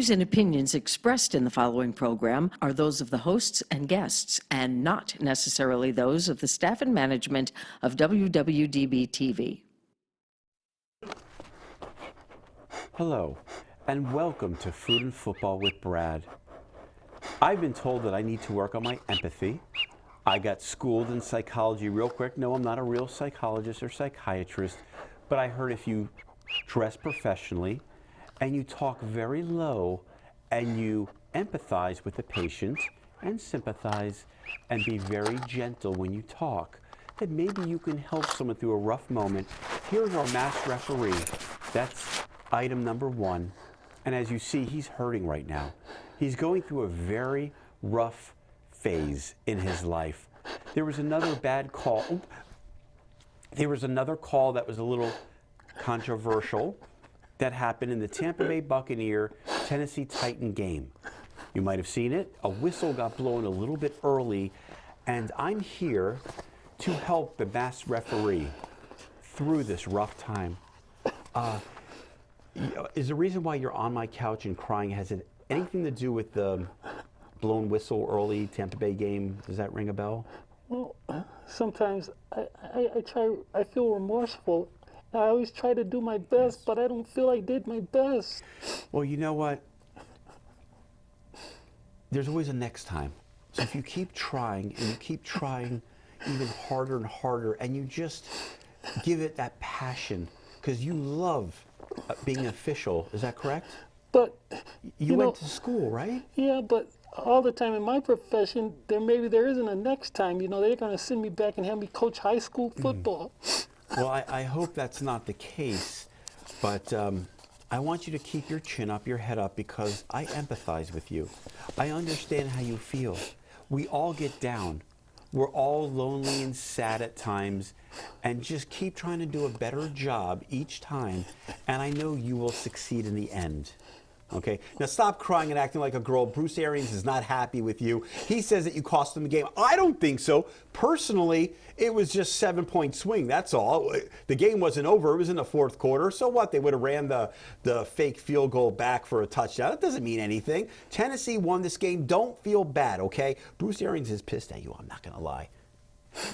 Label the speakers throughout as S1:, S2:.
S1: views and opinions expressed in the following program are those of the hosts and guests, and not necessarily those of the staff and management of WWDB-TV.
S2: Hello, and welcome to Food and Football with Brad. I've been told that I need to work on my empathy. I got schooled in psychology real quick. No, I'm not a real psychologist or psychiatrist, but I heard if you dress professionally and you talk very low and you empathize with the patient and sympathize and be very gentle when you talk, that maybe you can help someone through a rough moment. Here's our master referee. That's item number one. And as you see, he's hurting right now. He's going through a very rough phase in his life. There was another bad call. There was another call that was a little controversial that happened in the Tampa Bay Buccaneer Tennessee Titan game. You might have seen it. A whistle got blown a little bit early, and I'm here to help the master referee through this rough time. Is the reason why you're on my couch and crying, has it anything to do with the blown whistle early Tampa Bay game? Does that ring a bell?
S3: Well, sometimes I feel remorseful. I always try to do my best, but I don't feel I did my best.
S2: Well, you know what? There's always a next time. So if you keep trying and you keep trying even harder and harder, and you just give it that passion, because you love being an official, is that correct?
S3: But
S2: you went to school, right?
S3: Yeah, but all the time in my profession, maybe there isn't a next time. You know, they're going to send me back and have me coach high school football.
S2: Well, I hope that's not the case, but I want you to keep your chin up, your head up, because I empathize with you. I understand how you feel. We all get down. We're all lonely and sad at times, and just keep trying to do a better job each time, and I know you will succeed in the end. Okay, now stop crying and acting like a girl. Bruce Arians is not happy with you. He says that you cost him the game. I don't think so. Personally, it was just 7-point swing, that's all. The game wasn't over. It was in the fourth quarter. So what? They would have ran the fake field goal back for a touchdown. That doesn't mean anything. Tennessee won this game. Don't feel bad, okay? Bruce Arians is pissed at you. I'm not going to lie.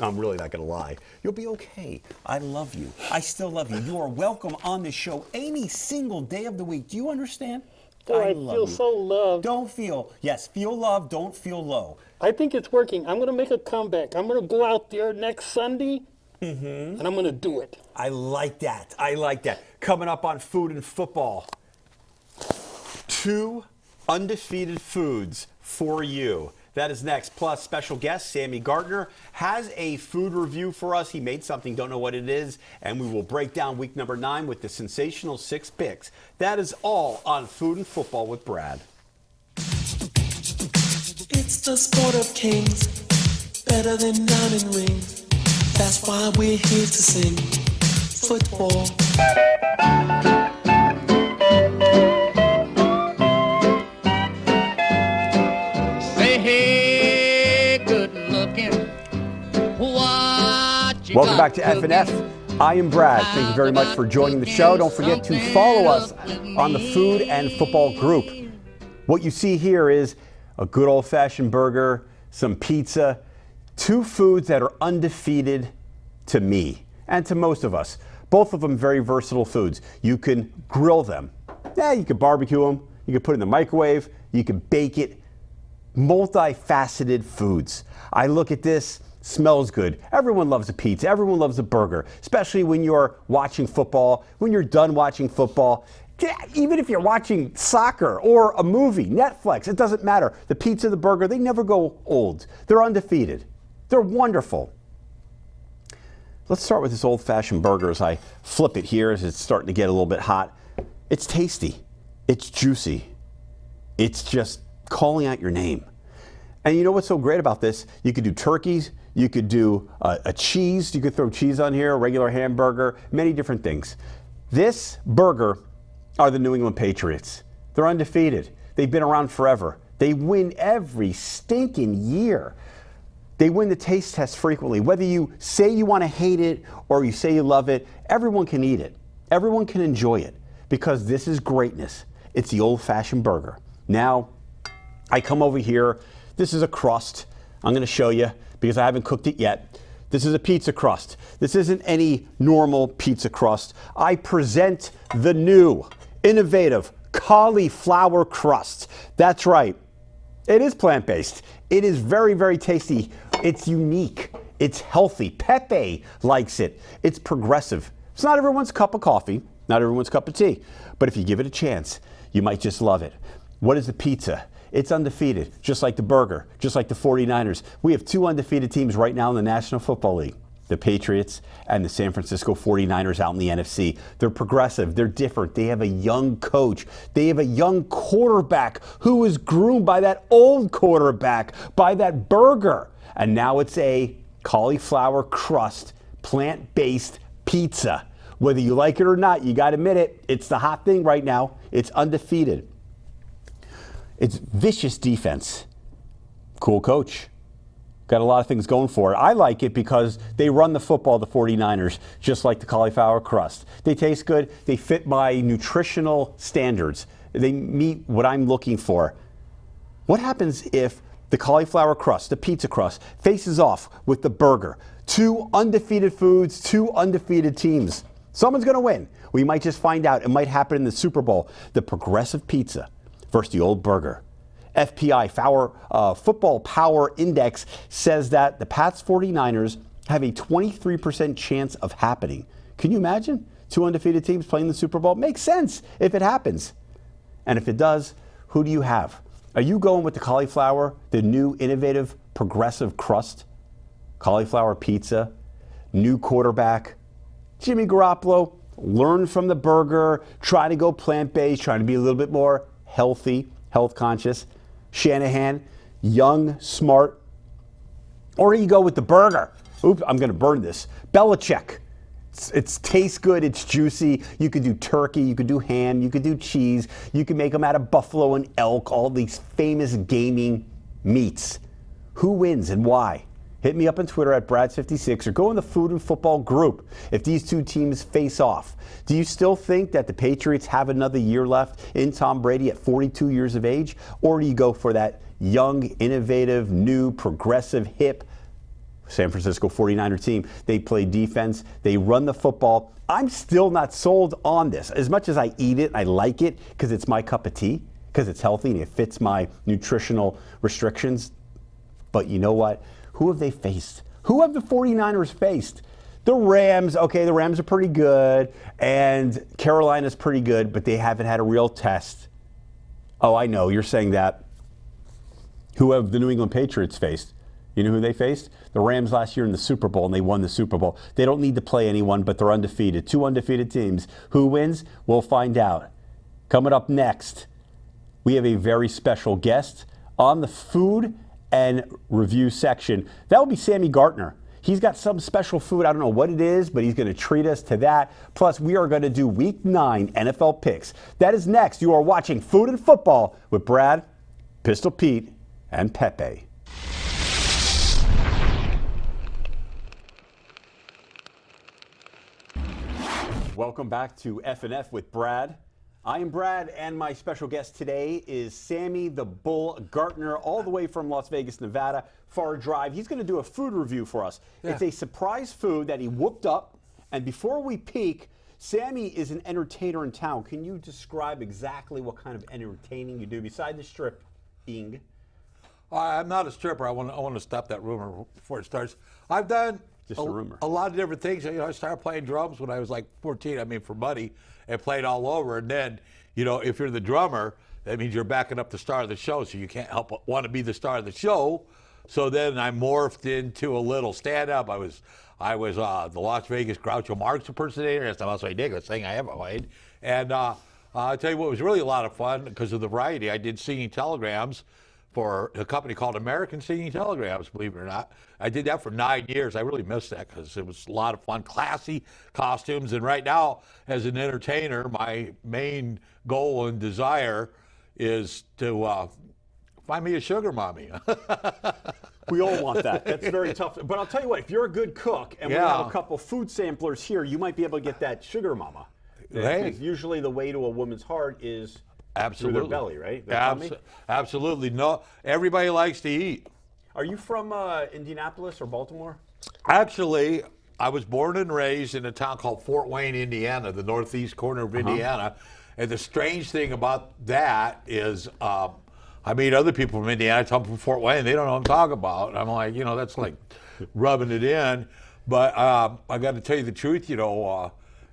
S2: I'm really not going to lie. You'll be okay. I love you. I still love you. You are welcome on the show any single day of the week. Do you understand?
S3: Boy, I feel so loved.
S2: Don't feel, yes, feel loved, don't feel low.
S3: I think it's working. I'm going to make a comeback. I'm going to go out there next Sunday, and I'm going to do it.
S2: I like that. I like that. Coming up on Food and Football, 2 undefeated foods for you. That is next. Plus, special guest Sammy Gardner has a food review for us. He made something, don't know what it is, and we will break down week number 9 with the sensational 6 picks. That is all on Food and Football with Brad.
S4: It's the sport of kings, better than diamond rings. That's why we're here to sing football.
S2: Welcome back to F&F. I am Brad. Thank you very much for joining the show. Don't forget to follow us on the Food and Football group. What you see here is a good old-fashioned burger, some pizza, 2 foods that are undefeated to me and to most of us. Both of them very versatile foods. You can grill them. Yeah, you can barbecue them. You can put it in the microwave. You can bake it. Multifaceted foods. I look at this. Smells good. Everyone loves a pizza. Everyone loves a burger, especially when you're watching football, when you're done watching football. Even if you're watching soccer or a movie, Netflix, it doesn't matter. The pizza, the burger, they never go old. They're undefeated. They're wonderful. Let's start with this old-fashioned burger as I flip it here as it's starting to get a little bit hot. It's tasty. It's juicy. It's just calling out your name. And you know what's so great about this? You could do turkeys. You could do a cheese. You could throw cheese on here, a regular hamburger, many different things. This burger are the New England Patriots. They're undefeated. They've been around forever. They win every stinking year. They win the taste test frequently. Whether you say you want to hate it or you say you love it, everyone can eat it. Everyone can enjoy it because this is greatness. It's the old-fashioned burger. Now, I come over here. This is a crust. I'm going to show you because I haven't cooked it yet. This is a pizza crust. This isn't any normal pizza crust. I present the new, innovative cauliflower crust. That's right. It is plant-based. It is very, very tasty. It's unique. It's healthy. Pepe likes it. It's progressive. It's not everyone's cup of coffee, not everyone's cup of tea. But if you give it a chance, you might just love it. What is the pizza? It's undefeated, just like the burger, just like the 49ers. We have two undefeated teams right now in the National Football League, the Patriots and the San Francisco 49ers out in the NFC. They're progressive. They're different. They have a young coach. They have a young quarterback who was groomed by that old quarterback, by that burger. And now it's a cauliflower crust, plant-based pizza. Whether you like it or not, you got to admit it, it's the hot thing right now. It's undefeated. It's vicious defense. Cool coach. Got a lot of things going for it. I like it because they run the football, the 49ers, just like the cauliflower crust. They taste good. They fit my nutritional standards. They meet what I'm looking for. What happens if the cauliflower crust, the pizza crust, faces off with the burger? Two undefeated foods, two undefeated teams. Someone's going to win. We might just find out. It might happen in the Super Bowl. The progressive pizza versus the old burger. FPI, Football Power Index, says that the Pats 49ers have a 23% chance of happening. Can you imagine? Two undefeated teams playing the Super Bowl? Makes sense if it happens. And if it does, who do you have? Are you going with the cauliflower, the new innovative progressive crust? Cauliflower pizza, new quarterback, Jimmy Garoppolo, learn from the burger, try to go plant-based, trying to be a little bit more healthy, health conscious. Shanahan, young, smart. Or you go with the burger. Oops, I'm going to burn this. Belichick. It tastes good. It's juicy. You could do turkey. You could do ham. You could do cheese. You could make them out of buffalo and elk, all these famous gaming meats. Who wins and why? Hit me up on Twitter at Brad56 or go in the Food and Football group if these two teams face off. Do you still think that the Patriots have another year left in Tom Brady at 42 years of age? Or do you go for that young, innovative, new, progressive, hip San Francisco 49er team? They play defense. They run the football. I'm still not sold on this. As much as I eat it, I like it because it's my cup of tea, because it's healthy and it fits my nutritional restrictions. But you know what? Who have they faced? Who have the 49ers faced? The Rams. Okay, the Rams are pretty good, and Carolina's pretty good, but they haven't had a real test. Oh, I know, you're saying that. Who have the New England Patriots faced? You know who they faced? The Rams last year in the Super Bowl, and they won the Super Bowl. They don't need to play anyone, but they're undefeated. Two undefeated teams. Who wins? We'll find out. Coming up next, we have a very special guest on the food and review section. That will be Sammy Gartner. He's got some special food. I don't know what it is, but he's going to treat us to that. Plus, we are going to do Week 9 NFL picks. That is next. You are watching Food and Football with Brad, Pistol Pete, and Pepe. Welcome back to F&F with Brad. I am Brad, and my special guest today is Sammy the Bull Gartner, all the way from Las Vegas, Nevada, far drive. He's going to do a food review for us. Yeah. It's a surprise food that he whooped up. And before we peek, Sammy is an entertainer in town. Can you describe exactly what kind of entertaining you do besides the stripping?
S5: I'm not a stripper. I want to stop that rumor before it starts. I've done
S2: just a rumor.
S5: A lot of different things. You know, I started playing drums when I was like 14. I mean, for money, and played all over. And then, you know, if you're the drummer, that means you're backing up the star of the show, so you can't help but want to be the star of the show. So then I morphed into a little stand-up. I was the Las Vegas Groucho Marx impersonator. That's the most ridiculous thing I ever played. And I'll tell you what was really a lot of fun because of the variety. I did singing telegrams for a company called American Singing Telegrams, believe it or not. I did that for 9 years. I really missed that because it was a lot of fun, classy costumes. And right now, as an entertainer, my main goal and desire is to find me a sugar mommy.
S2: We all want that. That's very tough. But I'll tell you what, if you're a good cook and we have a couple food samplers here, you might be able to get that sugar mama.
S5: Hey.
S2: Usually the way to a woman's heart is
S5: Absolutely.
S2: Through their belly, right? Their tummy?
S5: Absolutely. No, everybody likes to eat.
S2: Are you from Indianapolis or Baltimore?
S5: Actually, I was born and raised in a town called Fort Wayne, Indiana, the northeast corner of Indiana. And the strange thing about that is I meet other people from Indiana, I tell them from Fort Wayne, they don't know what I'm talking about. I'm like, that's like rubbing it in. But I got to tell you the truth,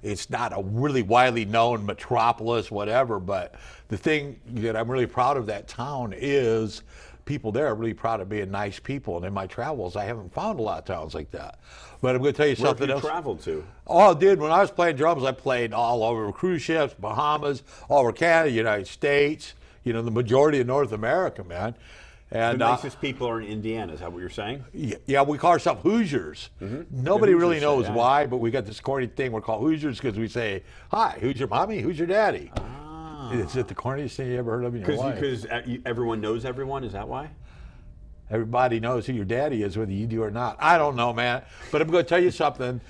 S5: it's not a really widely known metropolis, whatever, but the thing that I'm really proud of that town is people there are really proud of being nice people. And in my travels, I haven't found a lot of towns like that. But I'm going to tell you something else.
S2: Where have you traveled to?
S5: Oh, dude, when I was playing drums, I played all over cruise ships, Bahamas, all over Canada, United States, the majority of North America, man. And
S2: the nicest people are in Indiana, is that what you're saying?
S5: Yeah, we call ourselves Hoosiers. Nobody really knows why, but we got this corny thing we're called Hoosiers because we say, hi, who's your mommy, who's your daddy? Is it the corniest thing you ever heard of in your life?
S2: Because everyone knows everyone, is that why?
S5: Everybody knows who your daddy is, whether you do or not. I don't know, man. But I'm going to tell you something.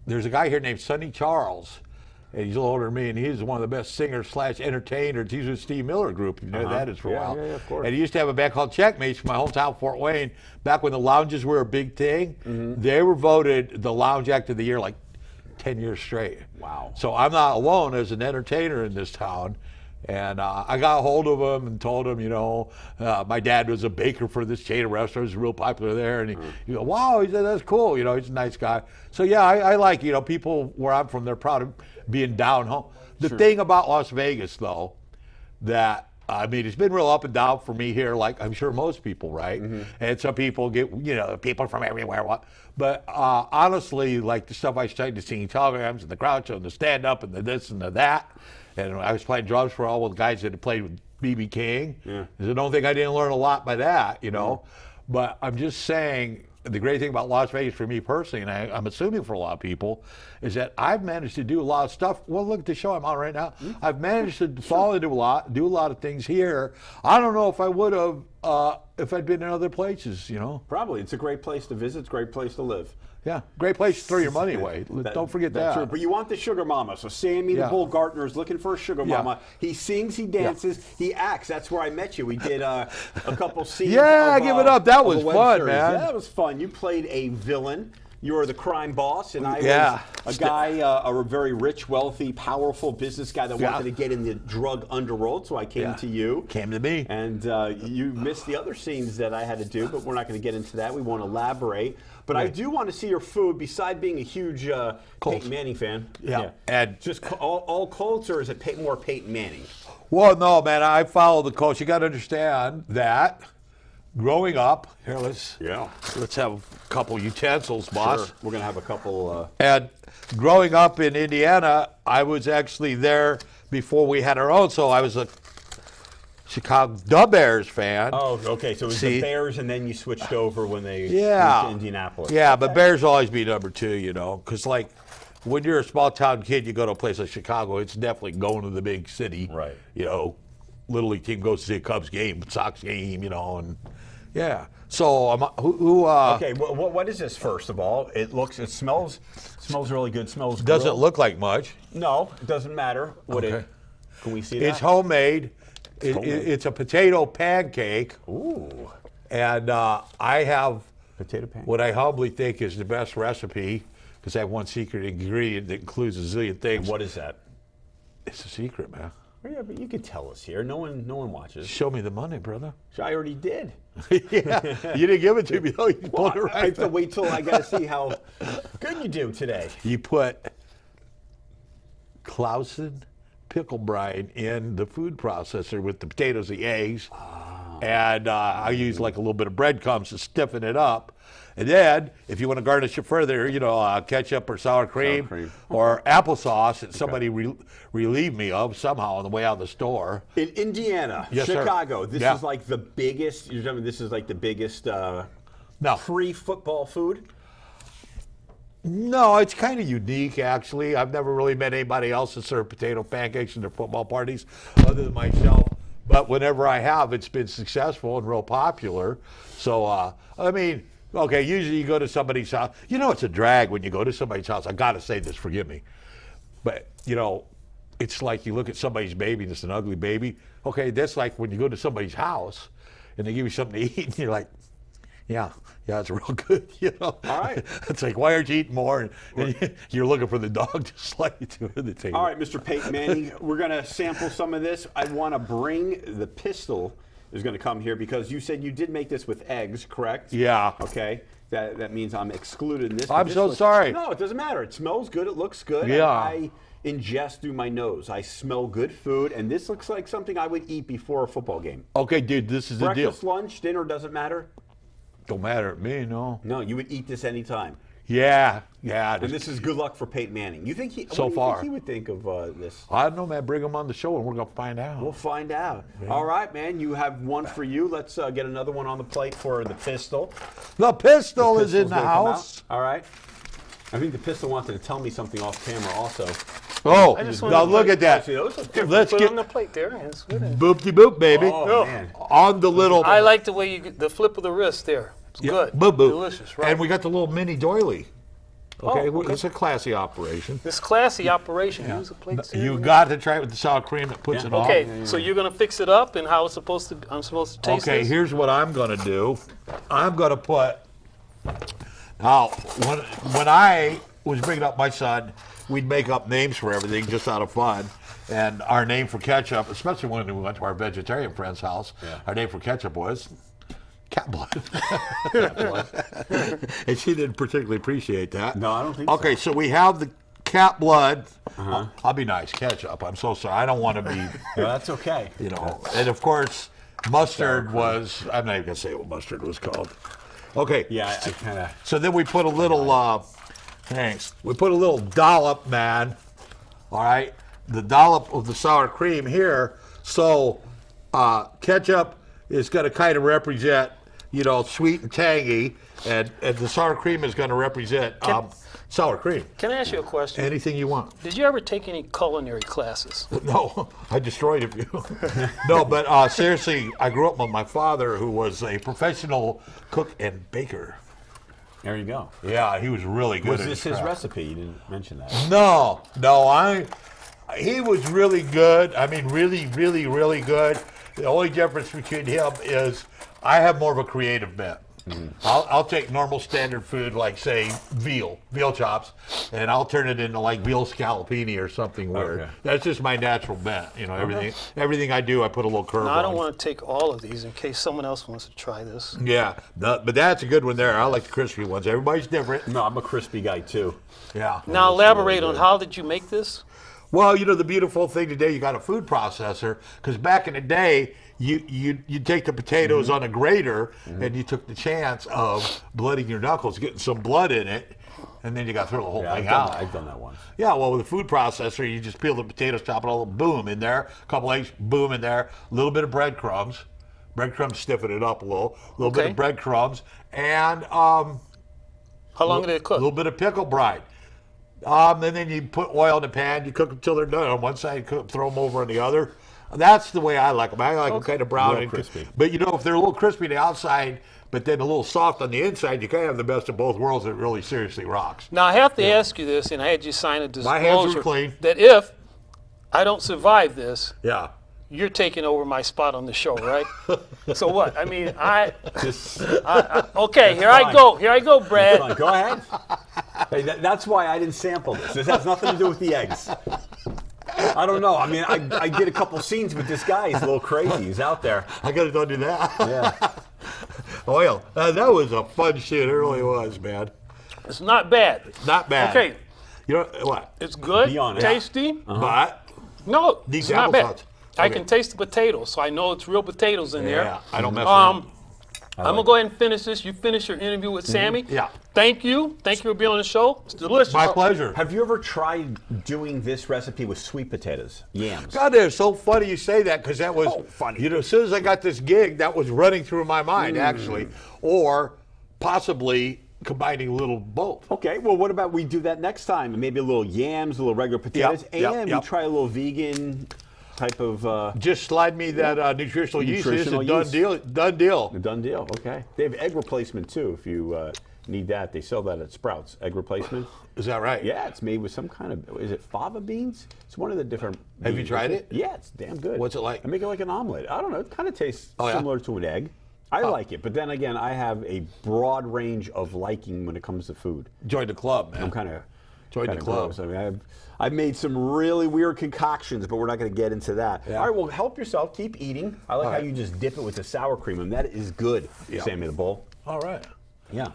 S5: There's a guy here named Sonny Charles, and he's a little older than me, and he's one of the best singers/entertainers. He's with Steve Miller Group. You know that is for a while.
S2: Yeah, of course.
S5: And he used to have a band called Checkmates from my hometown, Fort Wayne. Back when the lounges were a big thing, they were voted the Lounge Act of the Year like 10 years straight.
S2: Wow.
S5: So I'm not alone as an entertainer in this town. And I got a hold of him and told him, my dad was a baker for this chain of restaurants, real popular there. And he goes, wow, he said, that's cool. He's a nice guy. So, yeah, I like, people where I'm from, they're proud of being down home. The thing about Las Vegas, though, that, it's been real up and down for me here, like I'm sure most people, right? And some people get, people from everywhere. But honestly, like the stuff I started to sing telegrams and the crowd show and the stand-up and the this and the that. And I was playing drums for all the guys that had played with B.B. King. I don't think I didn't learn a lot by that, But I'm just saying, the great thing about Las Vegas for me personally, and I'm assuming for a lot of people, is that I've managed to do a lot of stuff. Well, look at the show I'm on right now. I've managed to fall into do a lot of things here. I don't know if I would have if I'd been in other places,
S2: Probably. It's a great place to visit. It's a great place to live.
S5: Yeah, great place to throw your money away. Don't forget that.
S2: True. But you want the sugar mama. So Sammy the Bull Gartner is looking for a sugar mama. He sings, he dances, he acts. That's where I met you. We did a couple scenes.
S5: Yeah, give it up. That was fun, man.
S2: Yeah, that was fun. You played a villain. You were the crime boss, and I was a guy, a very rich, wealthy, powerful business guy that wanted to get in the drug underworld. So I came to you.
S5: Came to me.
S2: And you missed the other scenes that I had to do, but we're not going to get into that. We won't elaborate. But I do want to see your food, beside being a huge Peyton Manning fan.
S5: Yeah. And
S2: just all Colts, or is it more Peyton Manning?
S5: Well, no, man, I follow the Colts. You got to understand that growing up, here, let's have a couple utensils, boss.
S2: Sure. We're going to have a couple.
S5: And growing up in Indiana, I was actually there before we had our own, so I was a Chicago Bears fan.
S2: Oh, okay. So it was the Bears, and then you switched over when they moved to Indianapolis.
S5: Yeah, but Bears always be number two, because like when you're a small town kid, you go to a place like Chicago, it's definitely going to the big city.
S2: Right.
S5: Little league team goes to see a Cubs game, Sox game, and yeah. So
S2: okay, what is this? First of all, it smells really good. Smells.
S5: Doesn't
S2: grilled.
S5: look like much.
S2: No, it doesn't matter. Can we see that?
S5: It's homemade. It's a potato pancake.
S2: Ooh.
S5: And I have
S2: potato pancake.
S5: What I humbly think is the best recipe, because I have one secret ingredient that includes a zillion things.
S2: And what is that?
S5: It's a secret, man.
S2: Oh, yeah, but you could tell us here. No one watches.
S5: Show me the money, brother.
S2: I already did.
S5: Yeah, you didn't give it to me though.
S2: I have to wait till I got to see how good you do today.
S5: You put Clausen pickle brine in the food processor with the potatoes, the eggs, and I use like a little bit of breadcrumbs to stiffen it up. And then, if you want to garnish it further, ketchup or sour cream. Or applesauce that somebody relieved me of somehow on the way out of the store.
S2: In Indiana, Chicago, this is like the biggest. You're telling me this is like the biggest pre-football food?
S5: No, it's kind of unique, actually. I've never really met anybody else that served potato pancakes in their football parties other than myself. But whenever I have, it's been successful and real popular. So, okay, usually you go to somebody's house. It's a drag when you go to somebody's house. I got to say this, forgive me. But, it's like you look at somebody's baby and it's an ugly baby. Okay, that's like when you go to somebody's house and they give you something to eat and you're like, yeah, it's real good, you know.
S2: All right.
S5: It's like, why aren't you eating more? And you're looking for the dog to slide you to the table.
S2: All right, Mr. Peyton Manning, we're going to sample some of this. I want to bring the pistol is going to come here because you said you did make this with eggs, correct?
S5: Yeah.
S2: Okay. That means I'm excluding this.
S5: I'm
S2: This
S5: so sorry.
S2: No, it doesn't matter. It smells good. It looks good.
S5: Yeah.
S2: I ingest through my nose. I smell good food, and this looks like something I would eat before a football game.
S5: Okay, dude, this is the deal.
S2: Breakfast, lunch, dinner, doesn't matter?
S5: Don't matter to me, no.
S2: No, you would eat this anytime.
S5: Yeah.
S2: And this is good luck for Peyton Manning. You think
S5: So
S2: what do you
S5: far.
S2: think he would think of this?
S5: I don't know, man. Bring him on the show and we're going to find out.
S2: We'll find out. All right, man. You have one for you. Let's get another one on the plate for the pistol.
S5: The pistol is in
S2: Pistol's
S5: the
S2: gonna come
S5: house.
S2: out. All right. I think the pistol wanted to tell me something off camera also.
S5: Oh,
S3: I just
S5: now
S3: wanna-
S5: look at that.
S2: Actually, those are different.
S5: Let's
S3: Put it
S5: get
S3: on the plate there. It's good.
S5: boop-de-boop, baby.
S2: Oh, man.
S5: On the little...
S3: I like the way the flip of the wrist there. It's good.
S5: Boop-boop.
S3: Delicious, right?
S5: And we got the little mini doily. Okay,
S3: okay.
S5: It's a classy operation.
S3: This classy operation. Use the plates here.
S5: You got to try it with the sour cream that puts it on.
S3: Okay, so you're gonna fix it up, and how it's supposed to? I'm supposed to taste
S5: Okay,
S3: this.
S5: here's what I'm going to do. I'm going to put... Now, when I was bringing up my son, we'd make up names for everything just out of fun. And our name for ketchup, especially when we went to our vegetarian friend's house, our name for ketchup was cat blood. And she didn't particularly appreciate that.
S2: No, I don't think
S5: Okay, so we have the cat blood. I'll be nice, ketchup. I'm so sorry. I don't want to be,
S2: No, that's okay.
S5: you know. And of course, mustard was, I'm not even going to say what mustard was called. Okay.
S2: Yeah, I kind of...
S5: So then we put a little, thanks. We put a little dollop, man. All right, the dollop of the sour cream here. So ketchup is going to kind of represent, you know, sweet and tangy, and the sour cream is going to represent sour cream.
S3: Can I ask you a question?
S5: Anything you want.
S3: Did you ever take any culinary classes?
S5: No, I destroyed a few. No, but seriously, I grew up with my father, who was a professional cook and baker.
S2: There you go.
S5: Yeah, he was really good.
S2: Was
S5: at
S2: this his
S5: craft.
S2: recipe? You didn't mention that.
S5: No, he was really good. I mean, really, really, really good. The only difference between him is I have more of a creative bent. I'll take normal standard food like, say, veal chops, and I'll turn it into like veal scallopini or something weird.
S2: Okay.
S5: That's just my natural bent. You know, everything I do, I put a little curve
S3: No,
S5: on.
S3: I don't want to take all of these in case someone else wants to try this.
S5: Yeah, but that's a good one there. I like the crispy ones. Everybody's different.
S2: No, I'm a crispy guy too.
S5: Yeah.
S3: Now elaborate on how did you make this?
S5: Well, you know, the beautiful thing today, you got a food processor, because back in the day, you take the potatoes on a grater, and you took the chance of blooding your knuckles, getting some blood in it, and then you got to throw the whole thing out.
S2: I've done that once.
S5: Yeah, well, with a food processor, you just peel the potatoes, chop it all, boom, in there, a couple eggs, boom, in there, a little bit of breadcrumbs. Breadcrumbs stiffen it up a little bit
S3: Okay.
S5: of breadcrumbs, and
S3: How long did it
S5: a
S3: cook?
S5: little bit of pickle brine. And then you put oil in the pan. You cook them till they're done on one side. Throw them over on the other. That's the way I like them. I like them kind of brown
S2: Real
S5: and
S2: crispy.
S5: But you know, if they're a little crispy on the outside, but then a little soft on the inside, you kind of have the best of both worlds. It really seriously rocks.
S3: Now I have to ask you this, and I had you sign a disclosure
S5: My hands are clean.
S3: that if I don't survive this,
S5: Yeah.
S3: you're taking over my spot on the show, right? So what? I mean, okay, here I go. Here I go, Brad.
S2: Come on, go ahead. Hey, that's why I didn't sample this. This has nothing to do with the eggs. I don't know. I mean, I did a couple scenes with this guy. He's a little crazy. He's out there.
S5: I got to do that.
S2: Yeah.
S5: Oil. That was a fun shoot. It really was, man.
S3: It's not bad.
S5: Not bad.
S3: Okay,
S5: You know what?
S3: it's good,
S2: Be honest.
S3: tasty.
S5: But
S3: No,
S5: These
S3: it's not bad.
S5: applesauce.
S3: I
S5: Okay.
S3: can taste the potatoes, so I know it's real potatoes in there.
S5: yeah, I don't mess around.
S3: I'm gonna go ahead and finish this. You finish your interview with Sammy.
S5: Yeah.
S3: Thank you. Thank you for being on the show. It's delicious.
S5: My pleasure.
S2: Have you ever tried doing this recipe with sweet potatoes, yams?
S5: God, it's so funny you say that, because that was,
S2: funny.
S5: you know, as soon as I got this gig, that was running through my mind, actually. Or possibly combining a little both.
S2: Okay, well, what about we do that next time? Maybe a little yams, a little regular potatoes, and we try a little vegan type of...
S5: Just slide me that nutritional yeast. It's a
S2: Nutritional
S5: done
S2: yeast.
S5: deal. Done deal.
S2: a done deal, okay. They have egg replacement, too, if you need that. They sell that at Sprouts, egg replacement.
S5: Is that right?
S2: Yeah, it's made with some kind of, is it fava beans? It's one of the different
S5: Have you
S2: beans.
S5: tried it?
S2: Yeah, it's damn good.
S5: What's it like?
S2: I make it like an omelet. I don't know, it kind of tastes
S5: Oh, yeah?
S2: similar to an egg. I like it, but then again, I have a broad range of liking when it comes to food.
S5: Join the club, man.
S2: I'm kind of
S5: Join the club.
S2: gross. I mean, I've made some really weird concoctions, but we're not going to get into that.
S5: Yeah.
S2: All right, well, help yourself. Keep eating. I like
S5: All
S2: how
S5: right.
S2: you just dip it with the sour cream, and that is good,
S5: Yeah.
S2: Sammy the Bull.
S5: All right.
S2: Yeah.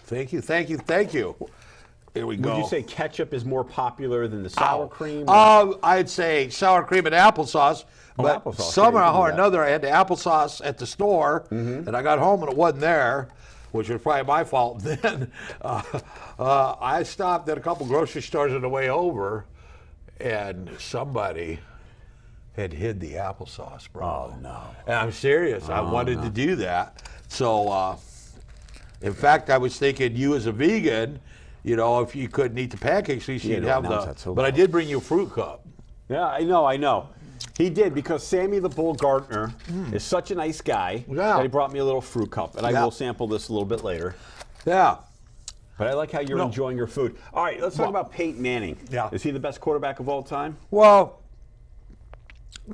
S5: Thank you, thank you, thank you. Here we go.
S2: Would you say ketchup is more popular than the sour cream?
S5: I'd say sour cream and applesauce.
S2: Oh,
S5: But
S2: applesauce, yeah,
S5: somehow
S2: you
S5: or
S2: can do that.
S5: another, I had the applesauce at the store, and I got home and it wasn't there, which was probably my fault. Then I stopped at a couple grocery stores on the way over, and somebody had hid the applesauce, bro.
S2: Oh, no.
S5: And I'm serious. I wanted to do that. So, in fact, I was thinking you as a vegan, you know, if you couldn't eat the pancakes, you should
S2: don't
S5: have
S2: announce
S5: the.
S2: that so
S5: But I
S2: loud.
S5: did bring you a fruit cup.
S2: Yeah, I know. He did, because Sammy the Bull Gardner is such a nice guy
S5: Yeah.
S2: that he brought me a little fruit cup, and I
S5: Yeah.
S2: will sample this a little bit later.
S5: Yeah.
S2: But I like how you're
S5: No.
S2: enjoying your food. All right, let's talk about Peyton Manning.
S5: Yeah.
S2: Is he the best quarterback of all time?
S5: Well,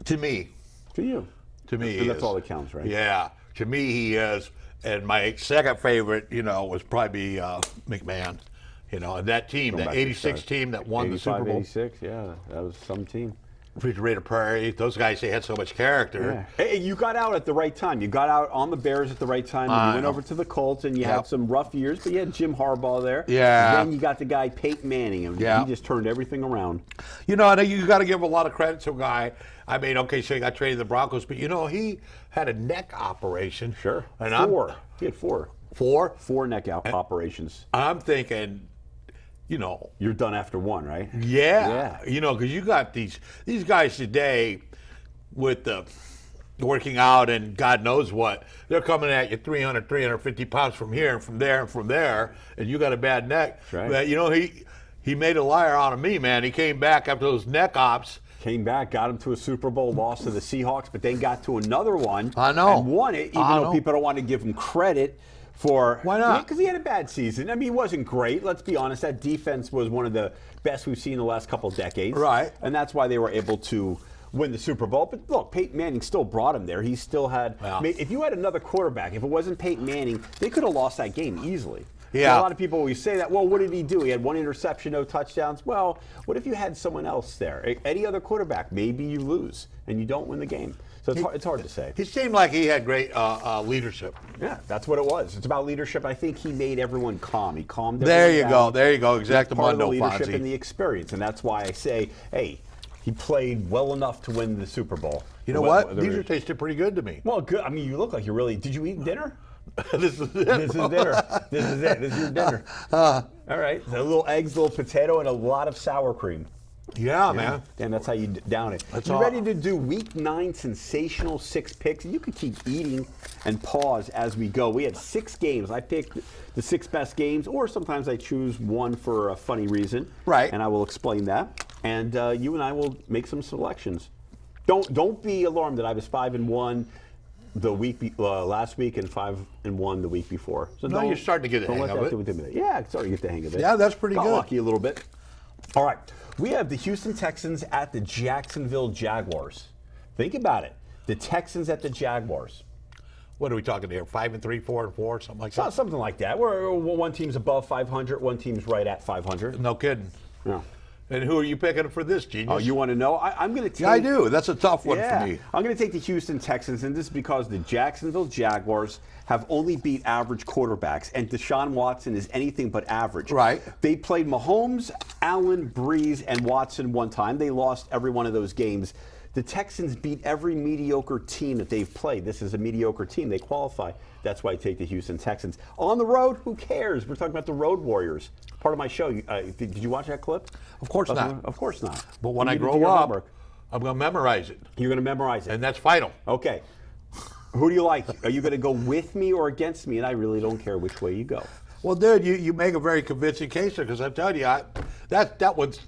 S5: to me,
S2: To you.
S5: he
S2: And that's
S5: is.
S2: all that counts, right?
S5: Yeah, to me he is. And my second favorite, you know, was probably McMahon. You know, and that team,
S2: Going
S5: that
S2: back to the
S5: '86
S2: start.
S5: team that won the Super
S2: 85,
S5: Bowl,
S2: 86, yeah, that was some team.
S5: Refrigerator Prairie. Those guys, they had so much character.
S2: Hey, you got out at the right time. You got out on the Bears at the right time. You went
S5: know.
S2: over to the Colts, and you
S5: Yep.
S2: had some rough years, but you had Jim Harbaugh there.
S5: Yeah.
S2: Then you got the guy Peyton Manning, and
S5: Yeah.
S2: he just turned everything around.
S5: You know, and you got to give a lot of credit to a guy. I mean, okay, so he got traded to the Broncos, but you know, he had a neck operation.
S2: Sure.
S5: And
S2: Four. He had four. Four neck out operations.
S5: I'm thinking, you know,
S2: You're done after one, right?
S5: yeah. You know, because you got these guys today with the working out and God knows what. They're coming at you 300, 350 pounds from here and from there and from there, and you got a bad neck.
S2: That's right.
S5: But, you know, he made a liar out of me, man. He came back after those neck ops.
S2: Came back, got him to a Super Bowl, lost to the Seahawks, but then got to another one.
S5: I know.
S2: And won it, even
S5: I
S2: though
S5: know.
S2: people don't want to give him credit for.
S5: Why not?
S2: Because he had a bad season. I mean, he wasn't great. Let's be honest. That defense was one of the best we've seen in the last couple of decades.
S5: Right.
S2: And that's why they were able to win the Super Bowl. But look, Peyton Manning still brought him there. He still had.
S5: Yeah.
S2: I mean, if you had another quarterback, if it wasn't Peyton Manning, they could have lost that game easily.
S5: Yeah.
S2: A lot of people always say that. Well, what did he do? He had one interception, no touchdowns. Well, what if you had someone else there? Any other quarterback, maybe you lose and you don't win the game. So it's hard to say.
S5: He seemed like he had great leadership.
S2: Yeah, that's what it was. It's about leadership. I think he made everyone calm. He calmed
S5: There
S2: everyone
S5: you
S2: down.
S5: go. There you go.
S2: Part of the
S5: Exactamundo,
S2: leadership
S5: Fonzie.
S2: and the experience, and that's why I say, hey, he played well enough to win the Super Bowl.
S5: You know what? These are tasting pretty good to me.
S2: Well, good. I mean, you look like you really. Did you eat dinner?
S5: This is it.
S2: This is dinner. This is it. This is your dinner. All right. So a little eggs, a little potato, and a lot of sour cream.
S5: Yeah, man.
S2: And that's how you down it.
S5: That's
S2: you
S5: all.
S2: ready to do Week 9 sensational 6 picks? You can keep eating and pause as we go. We had 6 games. I picked the 6 best games, or sometimes I choose one for a funny reason.
S5: Right.
S2: And I will explain that. And you and I will make some selections. Don't be alarmed that I was 5-1 the week last week and 5-1 the week before. So
S5: No,
S2: don't-
S5: you're starting to get the
S2: don't
S5: hang
S2: let
S5: of
S2: that
S5: it.
S2: do intimidate. Yeah, I'm starting to get the hang of it.
S5: Yeah, that's pretty
S2: Got
S5: good.
S2: lucky a little bit. All right. We have the Houston Texans at the Jacksonville Jaguars. Think about it. The Texans at the Jaguars.
S5: What are we talking here? 5-3, 4-4, something like that?
S2: Something like that. Where one team's above 500, one team's right at 500.
S5: No kidding.
S2: No.
S5: And who are you picking for this, genius?
S2: Oh, you want to know? I'm going to take.
S5: Yeah, I do. That's a tough one
S2: Yeah.
S5: for me.
S2: I'm going to take the Houston Texans, and this is because the Jacksonville Jaguars have only beat average quarterbacks, and Deshaun Watson is anything but average.
S5: Right.
S2: They played Mahomes, Allen, Breeze, and Watson one time. They lost every one of those games. The Texans beat every mediocre team that they've played. This is a mediocre team. They qualify. That's why I take the Houston Texans. On the road, who cares? We're talking about the Road Warriors. Part of my show. Did you watch that clip?
S5: Of course not.
S2: Of course not.
S5: But when
S2: You
S5: I
S2: need to do
S5: grow
S2: your
S5: up,
S2: homework.
S5: I'm going to memorize it.
S2: You're going to memorize it.
S5: And that's vital.
S2: Okay. Who do you like? Are you going to go with me or against me? And I really don't care which way you go.
S5: Well, dude, you make a very convincing case there, because I'm telling you, that one's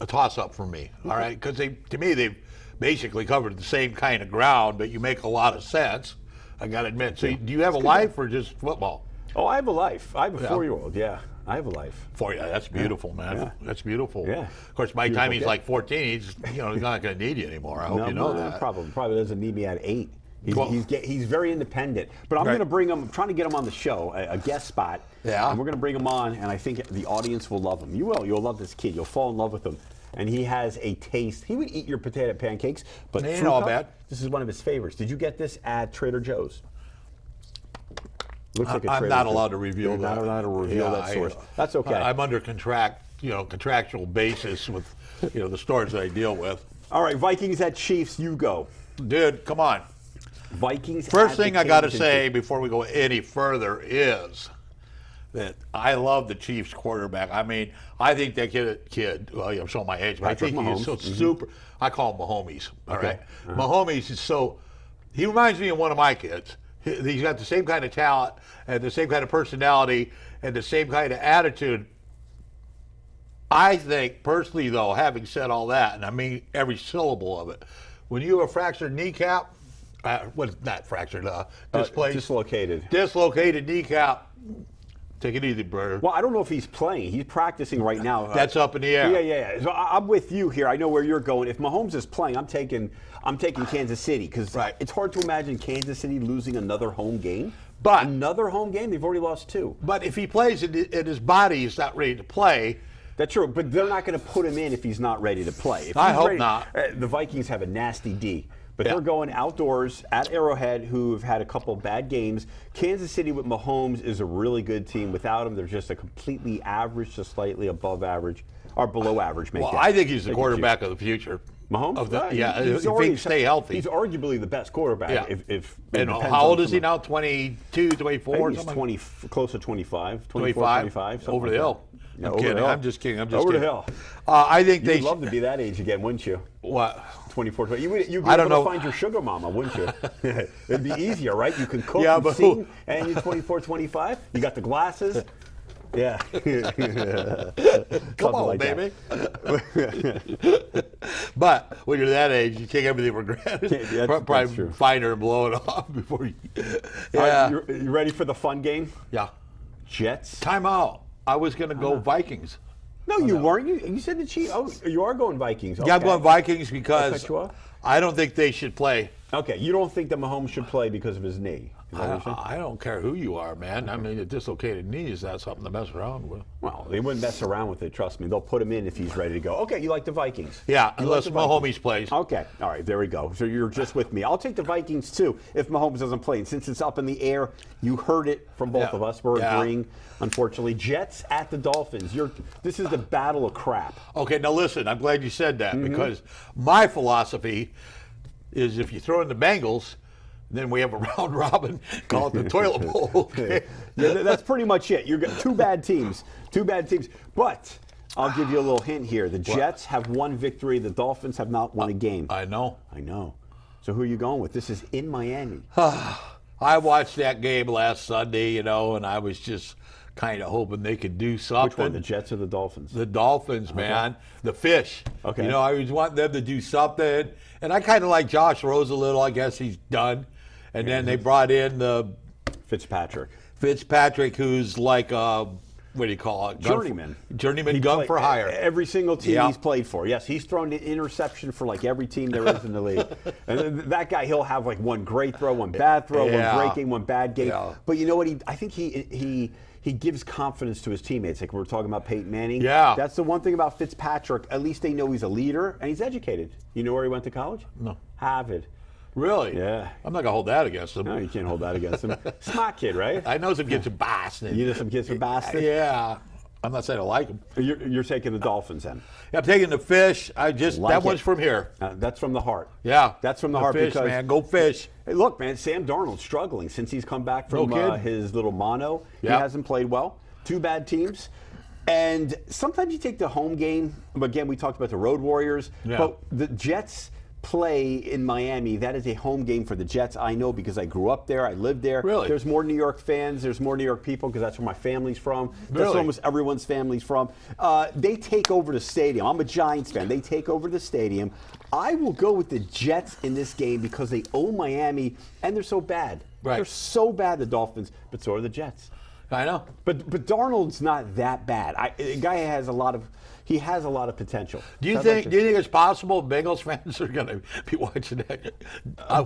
S5: a toss-up for me, all right? Because to me, they've basically covered the same kind of ground, but you make a lot of sense, I got to admit. So do you have a life or just football?
S2: Oh, I have a life. I have a
S5: Yeah.
S2: 4-year-old. Yeah, I have a life.
S5: That's beautiful, man.
S2: Yeah.
S5: That's beautiful.
S2: Yeah.
S5: Of course, by the
S2: Beautiful
S5: time he's
S2: kid.
S5: like 14, he's not going to need you anymore. I hope you know that.
S2: Probably doesn't need me at 8.
S5: Well-
S2: He's very independent. But I'm
S5: Right.
S2: going to bring him. I'm trying to get him on the show, a guest spot.
S5: Yeah.
S2: And we're going to bring him on, and I think the audience will love him. You will. You'll love this kid. You'll fall in love with him. And he has a taste. He would eat your potato pancakes, but
S5: They ain't
S2: fruit
S5: all
S2: cup,
S5: bad.
S2: this is one of his favorites. Did you get this at Trader Joe's? Looks like a
S5: I'm
S2: Trader
S5: not
S2: Joe's.
S5: allowed to reveal
S2: You're
S5: that.
S2: Not allowed to reveal that source. That's okay.
S5: I'm under contractual basis with, the stores that I deal with.
S2: All right, Vikings at Chiefs. You go.
S5: Dude, come on.
S2: Vikings.
S5: First
S2: at the
S5: thing I got to
S2: Kansas
S5: say
S2: City.
S5: before we go any further is that I love the Chiefs quarterback. I mean, I think that kid, well, I'm showing my age, but
S2: Patrick
S5: I think he's so
S2: Mahomes.
S5: super. I call him Mahomes, all
S2: Okay.
S5: right? Mahomes is so, he reminds me of one of my kids. He's got the same kind of talent and the same kind of personality and the same kind of attitude. I think, personally, though, having said all that, and I mean every syllable of it, when you have a fractured kneecap, not fractured, dislocated kneecap, take it easy, brother.
S2: Well, I don't know if he's playing. He's practicing right now.
S5: That's up in the air.
S2: Yeah. So I'm with you here. I know where you're going. If Mahomes is playing, I'm taking Kansas City because
S5: Right.
S2: it's hard to imagine Kansas City losing another home game.
S5: But-
S2: another home game, they've already lost 2.
S5: But if he plays and his body is not ready to play,
S2: That's true, but they're not going to put him in if he's not ready to play. If
S5: I
S2: he's
S5: hope
S2: ready-
S5: not.
S2: The Vikings have a nasty D, but
S5: Yeah.
S2: they're going outdoors at Arrowhead, who have had a couple bad games. Kansas City with Mahomes is a really good team. Without him, they're just a completely average to slightly above average or below average.
S5: well, I think he's the quarterback of the future.
S2: Mahomes?
S5: Of the,
S2: Right.
S5: yeah,
S2: He's
S5: if
S2: already-
S5: he can stay healthy.
S2: He's arguably the best quarterback.
S5: Yeah.
S2: If it
S5: And
S2: depends
S5: how old
S2: on
S5: is he
S2: someone.
S5: now? 22, 24?
S2: I think he's
S5: something?
S2: 20, close to 25,
S5: 25?
S2: something
S5: Over
S2: like
S5: the hill.
S2: that. Yeah,
S5: I'm
S2: over the
S5: kidding.
S2: hill.
S5: I'm just kidding.
S2: Over the
S5: kidding.
S2: hill.
S5: I think they
S2: You'd love to be that age again, wouldn't you?
S5: What?
S2: 24, 20. You'd be
S5: I don't
S2: able
S5: know.
S2: to find your sugar mama, wouldn't you? It'd be easier, right? You can cook
S5: Yeah,
S2: and
S5: but
S2: sing, and you're 24, 25. You got the glasses. Yeah.
S5: Come on, baby. But when you're that age, you take everything for granted.
S2: Yeah, that's
S5: Probably
S2: true.
S5: find her and blow it off before you.
S2: Yeah.
S5: Yeah.
S2: You ready for the fun game?
S5: Yeah.
S2: Jets.
S5: Time out. I was going to go Vikings.
S2: No, you weren't. You said the Chiefs. Oh, you are going Vikings.
S5: Yeah, I'm
S2: Okay.
S5: going Vikings
S2: Did I
S5: because
S2: cut you off?
S5: I don't think they should play.
S2: Okay, you don't think that Mahomes should play because of his knee? Is that what you're saying?
S5: I don't care who you are, man. I mean, a dislocated knee is not something to mess around with.
S2: Well, they wouldn't mess around with it. Trust me. They'll put him in if he's ready to go. Okay, you like the Vikings?
S5: Yeah,
S2: You
S5: unless
S2: like the Vikings?
S5: Mahomes plays.
S2: Okay, all right, there we go. So you're just with me. I'll take the Vikings too if Mahomes doesn't play. And since it's up in the air, you heard it from both
S5: Yeah.
S2: of us. We're
S5: Yeah.
S2: agreeing, unfortunately. Jets at the Dolphins. This is the battle of crap.
S5: Okay, now listen, I'm glad you said that because my philosophy is if you throw in the Bengals, then we have a round robin, call it the toilet bowl. Okay?
S2: Yeah, that's pretty much it. You've got two bad teams. But I'll give you a little hint here. The Jets have one victory. The Dolphins have not won a game.
S5: I know.
S2: So who are you going with? This is in Miami.
S5: I watched that game last Sunday, and I was just kind of hoping they could do something.
S2: Which one, the Jets or the Dolphins?
S5: The Dolphins, man. The fish.
S2: Okay.
S5: I was wanting them to do something. And I kind of like Josh Rose a little. I guess he's done. And then they brought in the Fitzpatrick, who's like, what do you call it?
S2: Journeyman.
S5: Journeyman gun for hire.
S2: Every single team
S5: Yeah.
S2: he's played for. Yes, he's thrown an interception for like every team there is in the league. And that guy, he'll have like one great throw, one bad throw,
S5: Yeah.
S2: one great game, one bad game.
S5: Yeah.
S2: But you know what? I think he gives confidence to his teammates. Like we were talking about Peyton Manning.
S5: Yeah.
S2: That's the one thing about Fitzpatrick. At least they know he's a leader and he's educated. You know where he went to college?
S5: No.
S2: Harvard.
S5: Really?
S2: Yeah.
S5: I'm not going to hold that against him.
S2: No, you can't hold that against him. Smart kid, right?
S5: I know some kids from Boston.
S2: You know some kids from Boston?
S5: Yeah. I'm not saying I like them.
S2: You're taking the Dolphins then?
S5: I'm taking the fish.
S2: Like
S5: that one's
S2: it.
S5: from here.
S2: That's from the heart.
S5: Yeah.
S2: That's from the
S5: The
S2: heart
S5: fish,
S2: because
S5: man. Go fish.
S2: Hey, look, man, Sam Darnold's struggling since he's come back from
S5: No kidding.
S2: his little mono.
S5: Yeah.
S2: He hasn't played well. Two bad teams. And sometimes you take the home game. Again, we talked about the Road Warriors.
S5: Yeah.
S2: But the Jets play in Miami. That is a home game for the Jets. I know because I grew up there. I lived there.
S5: Really?
S2: There's more New York fans. There's more New York people because that's where my family's from. That's
S5: Really?
S2: where almost everyone's family's from. They take over the stadium. I'm a Giants fan. They take over the stadium. I will go with the Jets in this game because they own Miami and they're so bad.
S5: Right.
S2: They're so bad, the Dolphins, but so are the Jets.
S5: I know.
S2: But Darnold's not that bad. The guy has a lot of potential.
S5: Do you think it's possible Bengals fans are going to be watching that?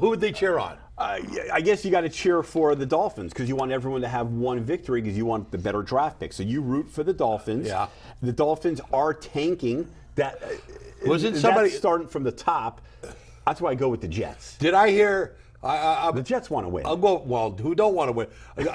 S5: Who would they cheer on?
S2: I guess you got to cheer for the Dolphins because you want everyone to have one victory because you want the better draft pick. So you root for the Dolphins.
S5: Yeah.
S2: The Dolphins are tanking. That
S5: Wasn't somebody
S2: starting from the top? That's why I go with the Jets.
S5: Did I hear?
S2: The Jets want to win.
S5: I'll go. Well, who don't want to win?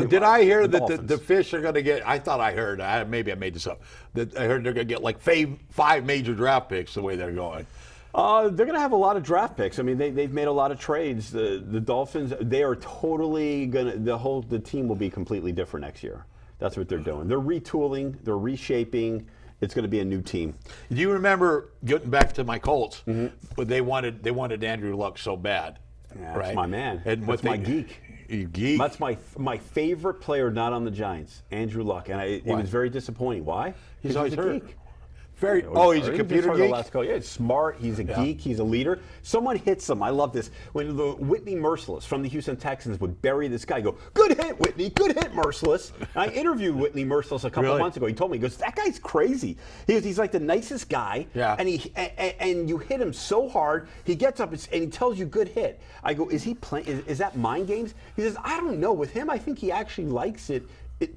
S5: Did I hear
S2: The
S5: that the Fish are going to get? I thought I heard. Maybe I made this up. That I heard they're going to get like five major draft picks the way they're going.
S2: They're going to have a lot of draft picks. I mean, they've made a lot of trades. The Dolphins, they are totally going to, the team will be completely different next year. That's what they're doing. They're retooling, they're reshaping. It's going to be a new team.
S5: Do you remember getting back to my Colts?
S2: Mm-hmm.
S5: But they wanted Andrew Luck so bad.
S2: Yeah,
S5: right?
S2: That's my man.
S5: And
S2: that's my geek.
S5: You geek.
S2: That's my favorite player not on the Giants, Andrew Luck. And it was very disappointing. Why?
S5: He's always
S2: a
S5: hurt.
S2: geek.
S5: He's a computer geek?
S2: Yeah, he's smart. He's a geek. He's a leader. Someone hits him. I love this. When the Whitney Merciless from the Houston Texans would bury this guy, go, good hit, Whitney. Good hit, Merciless. And I interviewed Whitney Merciless a couple of months ago. He told me, he goes, that guy's crazy. He's like the nicest guy.
S5: Yeah.
S2: And you hit him so hard, he gets up and he tells you good hit. I go, is he playing? Is that mind games? He says, I don't know. With him, I think he actually likes it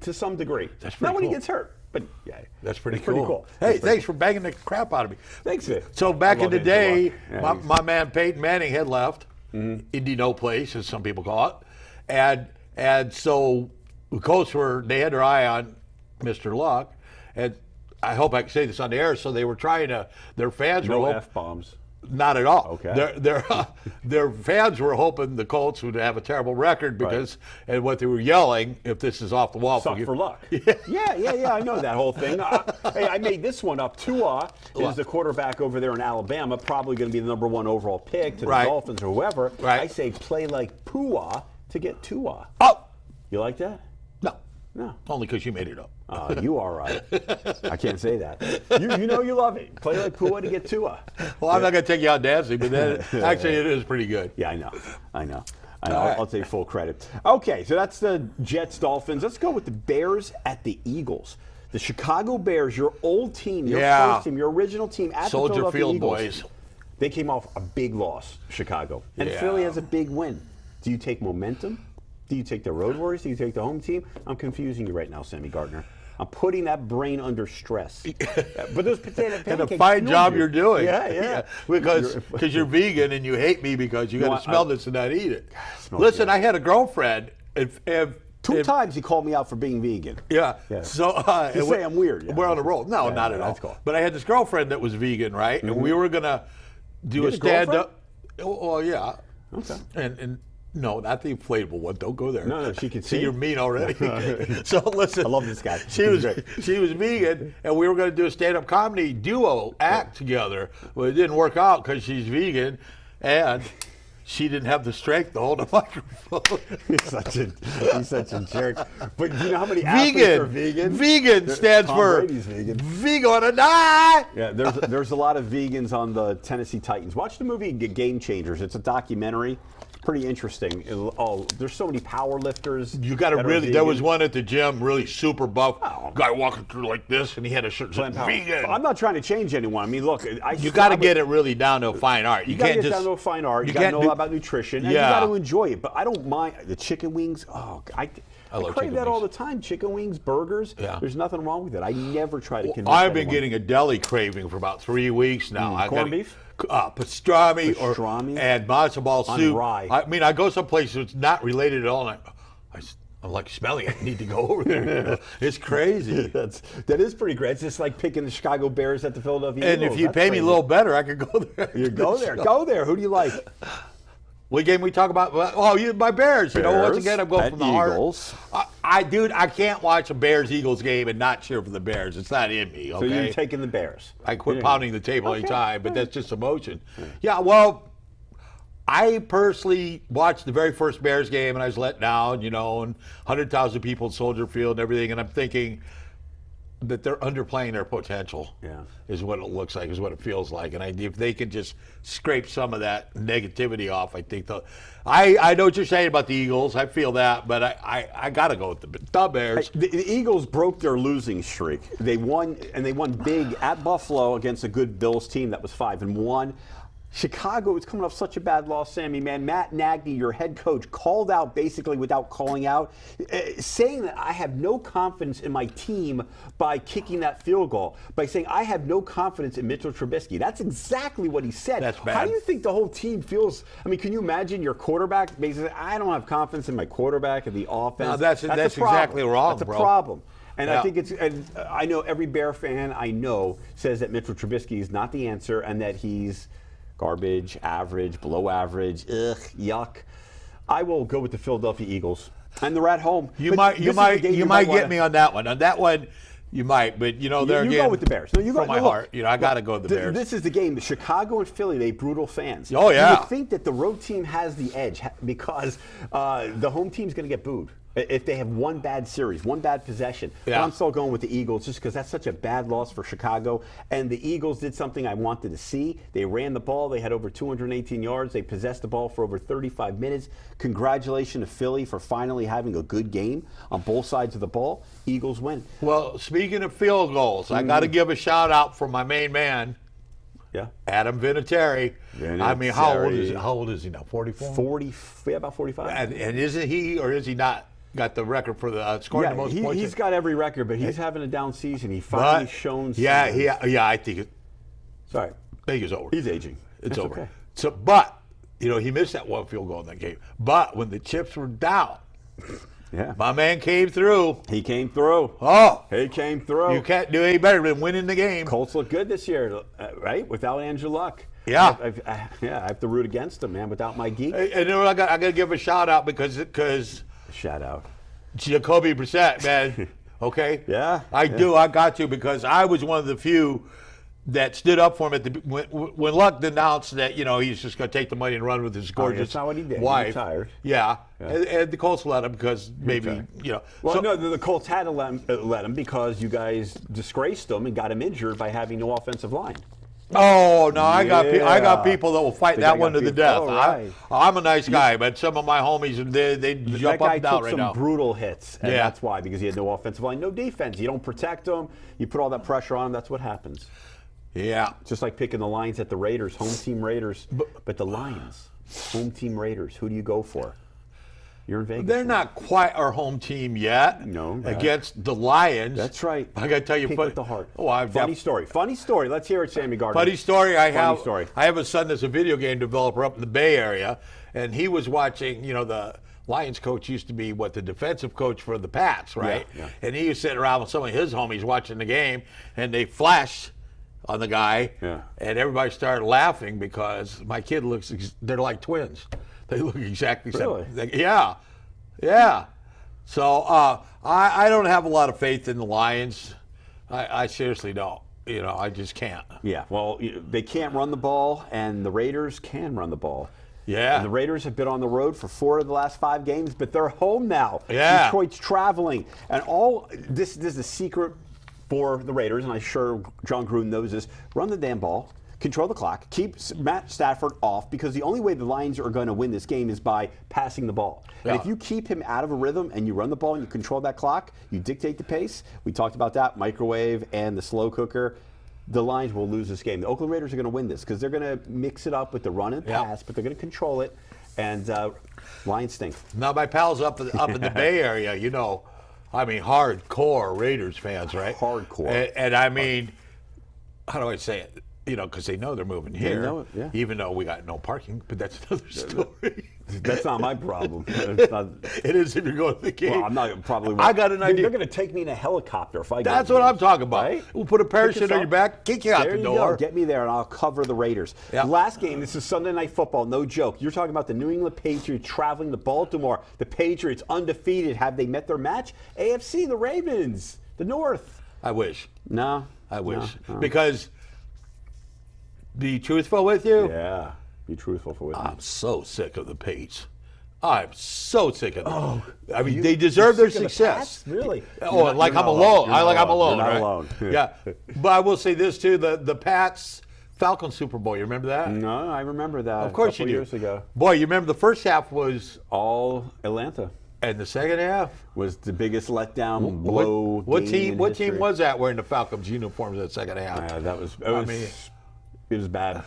S2: to some degree.
S5: That's pretty
S2: Not when
S5: cool.
S2: he gets hurt. But yeah,
S5: that's pretty cool.
S2: Hey,
S5: Hey, thanks for banging the crap out of me.
S2: Thanks, Vic.
S5: So back in the day,
S2: Yeah,
S5: my man Peyton Manning had left, Indy no place, as some people call it, and so the Colts they had their eye on Mr. Luck, and I hope I can say this on the air. So they were trying to, their fans
S2: no
S5: were
S2: F-bombs.
S5: Not at all.
S2: Okay.
S5: Their fans were hoping the Colts would have a terrible record because, and what they were yelling, if this is off the wall,
S2: Suck for luck. Yeah. I know that whole thing. Hey, I made this one up. Tua is the quarterback over there in Alabama, probably going to be the number 1 overall pick to the Dolphins or whoever.
S5: Right.
S2: I say play like Pua to get Tua.
S5: Oh,
S2: you like that?
S5: no, only because you made it up.
S2: You are right. I can't say that. You know you love it. Play like Pua to get Tua.
S5: Well, I'm not going to take you out dancing, but then actually it is pretty good.
S2: Yeah, I know.
S5: Right.
S2: I'll take full credit. Okay, so that's the Jets, Dolphins. Let's go with the Bears at the Eagles. The Chicago Bears, your old team, your first team, your original team at
S5: Soldier
S2: the Philadelphia
S5: Field
S2: Eagles.
S5: boys.
S2: They came off a big loss, Chicago. And Philly has a big win. Do you take momentum? Do you take the road warriors? Do you take the home team? I'm confusing you right now, Sammy Gardner. I'm putting that brain under stress. But those potato pancakes.
S5: And a fine job you're doing.
S2: Yeah.
S5: Because you're vegan and you hate me because you got to smell this and not eat it. Listen, I had a girlfriend.
S2: Two times he called me out for being vegan.
S5: Yeah. So
S2: you say I'm weird. Yeah.
S5: We're on a roll. No, not at all.
S2: That's cool.
S5: But I had this girlfriend that was vegan, right? And we were gonna do a stand-up. Oh yeah.
S2: Okay.
S5: And no, not the inflatable one. Don't go there.
S2: No, she can see.
S5: You're mean already. So listen.
S2: I love this guy.
S5: She was vegan, and we were going to do a stand-up comedy duo act together. Well, it didn't work out because she's vegan, and she didn't have the strength to hold a microphone.
S2: He's such a jerk. But do you know how many athletes are vegan?
S5: Vegan stands
S2: Tom
S5: for
S2: Brady's vegan.
S5: vegan or die.
S2: Yeah, there's a lot of vegans on the Tennessee Titans. Watch the movie Game Changers. It's a documentary. Pretty interesting. There's so many power lifters.
S5: You got to really. There was one at the gym, really super buff guy walking through like this, and he had a shirt that said vegan.
S2: I'm not trying to change anyone. I mean, look,
S5: you got to get it really down to a fine art.
S2: You can't get down to a fine art. You got to know about nutrition, and you got to enjoy it. But I don't mind the chicken wings. I crave that all the time. Chicken wings, burgers.
S5: Yeah.
S2: There's nothing wrong with it. I never try to convince
S5: I've been
S2: anyone.
S5: getting a deli craving for about 3 weeks now.
S2: Corned beef?
S5: Pastrami and matzo ball
S2: On
S5: soup.
S2: rye.
S5: I mean, I go someplace that's not related at all, and I'm like smelling it. I need to go over there. It's crazy.
S2: That is pretty great. It's just like picking the Chicago Bears at the Philadelphia
S5: And
S2: Eagles.
S5: if you pay me a little better, I could go there.
S2: You go there. Go there. Who do you like?
S5: What game we talk about? Oh, my Bears. You know, once again, I'm going
S2: at
S5: from the
S2: Eagles.
S5: heart. I can't watch a Bears-Eagles game and not cheer for the Bears. It's not in me. Okay?
S2: So you're taking the Bears.
S5: I quit pounding the table any time, but that's just emotion. Yeah, well, I personally watched the very first Bears game, and I was let down, and 100,000 people in Soldier Field and everything, and I'm thinking, that they're underplaying their potential.
S2: Yeah.
S5: Is what it looks like, is what it feels like. And if they could just scrape some of that negativity off, I think I know what you're saying about the Eagles. I feel that, but I got to go with the Bears.
S2: The Eagles broke their losing streak. They won, and they won big at Buffalo against a good Bills team that was 5-1. Chicago is coming off such a bad loss, Sammy, man. Matt Nagy, your head coach, called out basically without calling out, saying that I have no confidence in my team by kicking that field goal, by saying I have no confidence in Mitchell Trubisky. That's exactly what he said.
S5: That's bad.
S2: How do you think the whole team feels? I mean, can you imagine your quarterback basically, I don't have confidence in my quarterback and the offense.
S5: No, that's exactly wrong,
S2: That's a
S5: bro.
S2: problem. And
S5: Yeah.
S2: I think and I know every Bear fan I know says that Mitchell Trubisky is not the answer and that he's garbage, average, below average, yuck. I will go with the Philadelphia Eagles, and they're at home.
S5: You
S2: But
S5: might
S2: this is the game
S5: get
S2: wanna-
S5: me on that one. On that one, you might, but
S2: You
S5: again,
S2: go with the Bears. No, you go
S5: from my
S2: look,
S5: heart. I got to go with the Bears.
S2: This is the game. Chicago and Philly, they brutal fans.
S5: Oh, yeah.
S2: You would think that the road team has the edge because the home team's going to get booed if they have one bad series, one bad possession.
S5: Yeah.
S2: But I'm still going with the Eagles just because that's such a bad loss for Chicago. And the Eagles did something I wanted to see. They ran the ball. They had over 218 yards. They possessed the ball for over 35 minutes. Congratulations to Philly for finally having a good game on both sides of the ball. Eagles win.
S5: Well, speaking of field goals, I got to give a shout out for my main man,
S2: Yeah.
S5: Adam Vinatieri. I mean, how old is he now? 44?
S2: About 45.
S5: And isn't he, or is he not, got the record for the scoring the most points?
S2: He's got every record, but he's having a down season. He finally shown.
S5: I think
S2: Sorry,
S5: it's over.
S2: he's aging.
S5: It's over.
S2: Okay.
S5: So, but he missed that one field goal in that game. But when the chips were down,
S2: Yeah,
S5: my man came through.
S2: he came through.
S5: Oh,
S2: He came through.
S5: you can't do any better than winning the game.
S2: Colts look good this year, right? Without Andrew Luck.
S5: Yeah.
S2: I have to root against him, man. Without my geek.
S5: And I got to give a shout out because
S2: Shout out.
S5: Jacoby Brissett, man. Okay?
S2: Yeah,
S5: I got to, because I was one of the few that stood up for him when Luck announced that, he's just going to take the money and run with his gorgeous
S2: that's not what he did. He
S5: wife.
S2: retired.
S5: Yeah. And the Colts let him because maybe,
S2: Well, no, the Colts had to let him because you guys disgraced him and got him injured by having no offensive line.
S5: Oh no! I got
S2: Yeah.
S5: people that will fight
S2: Think
S5: that
S2: I
S5: one
S2: got
S5: to the
S2: people.
S5: death.
S2: Oh, right.
S5: I'm a nice guy, but some of my homies they jump
S2: That
S5: up
S2: guy
S5: and down
S2: took
S5: right
S2: some
S5: now.
S2: brutal hits, and
S5: Yeah.
S2: that's why, because he had no offensive line, no defense. You don't protect him. You put all that pressure on him. That's what happens.
S5: Yeah.
S2: Just like picking the Lions at the Raiders, home team Raiders. But the Lions, home team Raiders, who do you go for? You're in Vegas.
S5: They're not quite our home team yet.
S2: No.
S5: Against the Lions.
S2: That's right.
S5: I got to tell you,
S2: Pick with the heart.
S5: Oh,
S2: Funny story. Let's hear it, Sammy Gardner.
S5: Funny story. I
S2: story.
S5: have a son that's a video game developer up in the Bay Area, and he was watching. The Lions coach used to be the defensive coach for the Pats, right?
S2: Yeah.
S5: And he was sitting around with some of his homies watching the game, and they flashed on the guy, and everybody started laughing because my kid they're like twins. They look exactly the
S2: Really?
S5: same. Yeah. So I don't have a lot of faith in the Lions. I seriously don't. I just can't.
S2: Yeah, well, they can't run the ball, and the Raiders can run the ball.
S5: Yeah.
S2: And the Raiders have been on the road for 4 of the last 5 games, but they're home now.
S5: Yeah.
S2: Detroit's traveling. And this is the secret for the Raiders, and I'm sure John Gruden knows this. Run the damn ball. Control the clock. Keep Matt Stafford off, because the only way the Lions are going to win this game is by passing the ball.
S5: Yeah.
S2: And if you keep him out of a rhythm and you run the ball and you control that clock, you dictate the pace. We talked about that, microwave and the slow cooker. The Lions will lose this game. The Oakland Raiders are going to win this because they're going to mix it up with the run and pass, but they're going to control it. And Lions stink.
S5: Now my pals up in the Bay Area, hardcore Raiders fans, right?
S2: Hardcore.
S5: And I mean, how do I say it? Because they know they're moving here.
S2: know it, yeah.
S5: Even though we got no parking, but that's another story.
S2: That's not my problem. It's not,
S5: It is if you're going to the game.
S2: well, I'm not probably.
S5: I got an idea.
S2: They're going to take me in a helicopter if I get
S5: That's what I'm talking about.
S2: Right?
S5: We'll put a
S2: Pick
S5: parachute
S2: us
S5: on
S2: up.
S5: your back, kick you out
S2: There
S5: the
S2: you
S5: door.
S2: go. Get me there, and I'll cover the Raiders.
S5: Yeah.
S2: Last game. This is Sunday Night Football. No joke. You're talking about the New England Patriots traveling to Baltimore. The Patriots undefeated. Have they met their match? AFC, the Ravens, the North.
S5: I wish.
S2: No.
S5: I wish.
S2: No.
S5: Because, be truthful with you,
S2: Yeah. Be truthful with me.
S5: I'm so sick of the Pates. I'm so sick of them.
S2: Oh,
S5: I mean, they deserve their
S2: sick of the
S5: success.
S2: Pats? Really?
S5: Oh, like I'm alone. I like I'm alone.
S2: You're not
S5: right?
S2: alone.
S5: Yeah. But I will say this too: the Pats Falcons Super Bowl. You remember that?
S2: No, I remember that.
S5: Of course
S2: a couple
S5: you do.
S2: years ago.
S5: Boy, you remember the first half was,
S2: All Atlanta
S5: and the second half.
S2: was the biggest letdown blow.
S5: What
S2: game
S5: team?
S2: in
S5: What
S2: history.
S5: team was that wearing the Falcons uniforms that second half?
S2: That was.
S5: I mean,
S2: it was bad.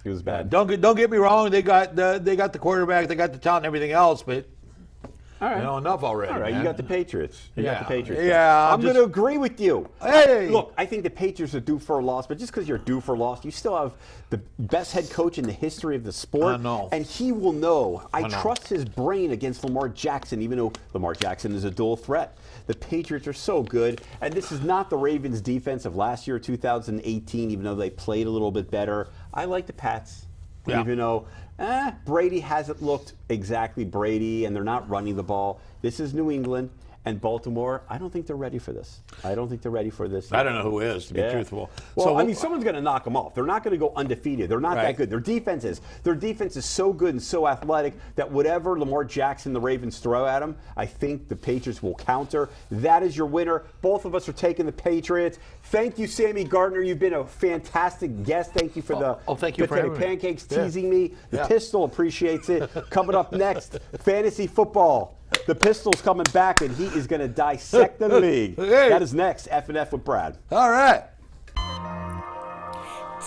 S2: It was bad.
S5: don't get me wrong. They got the quarterback. They got the talent and everything else, but.
S2: All right.
S5: Enough already.
S2: All right,
S5: man.
S2: you got the Patriots. You got the Patriots.
S5: Yeah,
S2: I'm going to agree with you.
S5: Hey!
S2: Look, I think the Patriots are due for a loss, but just because you're due for a loss, you still have the best head coach in the history of the sport.
S5: I know.
S2: And he will know. I
S5: know.
S2: trust his brain against Lamar Jackson, even though Lamar Jackson is a dual threat. The Patriots are so good, and this is not the Ravens' defense of last year, 2018, even though they played a little bit better. I like the Pats.
S5: Yeah.
S2: Even though Brady hasn't looked exactly Brady, and they're not running the ball. This is New England and Baltimore. I don't think they're ready for this. I don't think they're ready for this.
S5: I don't know who is, to be truthful.
S2: Well,
S5: So,
S2: I mean, someone's going to knock them off. They're not going to go undefeated. They're not that
S5: Right.
S2: good. Their defense is so good and so athletic that whatever Lamar Jackson, the Ravens throw at them, I think the Patriots will counter. That is your winner. Both of us are taking the Patriots. Thank you, Sammy Gardner. You've been a fantastic guest. Thank you for the
S5: thank you for
S2: potato
S5: having me.
S2: pancakes,
S5: Yeah.
S2: teasing me. The
S5: Yeah.
S2: Pistol appreciates it. Coming up next, fantasy football. The Pistol's coming back, and he is going to dissect the league.
S5: Hey.
S2: That is next, F&F with Brad.
S5: all right.